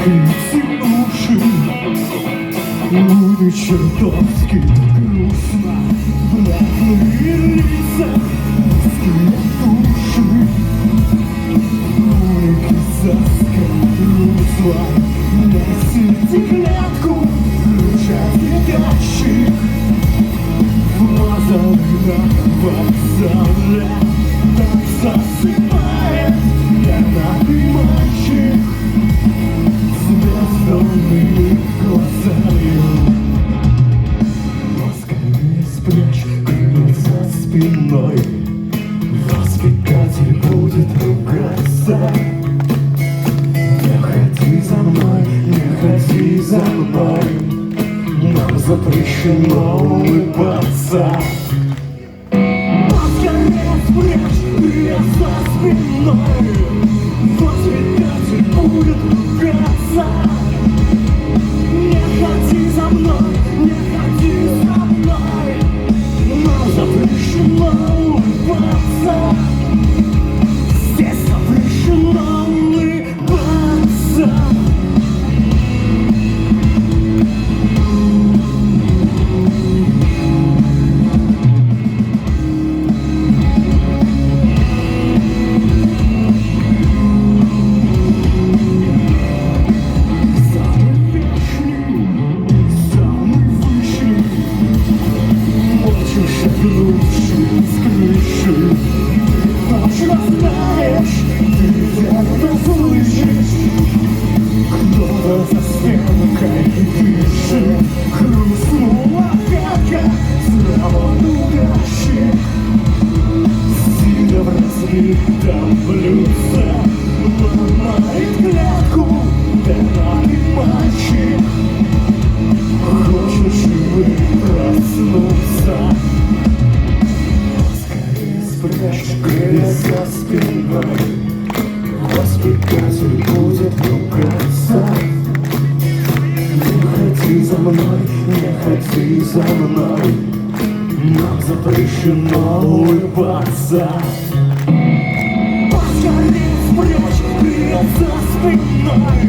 закрыть уши. Будет чертовски грустно. Бледные лица, пустые души. Улики заскорузла. Носите клетку, включайте датчик. Вмазанный на вокзале, так засыпает пьяный мальчик с бездонными глазами. Поскорее спрячь крылья за спиной, воспитатель будет ругаться. Не ходи за мной, не ходи за мной, нам запрещено улыбаться. Поскорее спрячь крылья за спиной, воспитатель будет ругаться. Не ходи за мной, не ходи за мной, нам запрещено улыбаться. Здесь запрещено улыбаться. Воспитатель будет ругаться. Не ходи за мной, не ходи за мной, нам запрещено улыбаться. Поскорее спрячь крылья за спиной,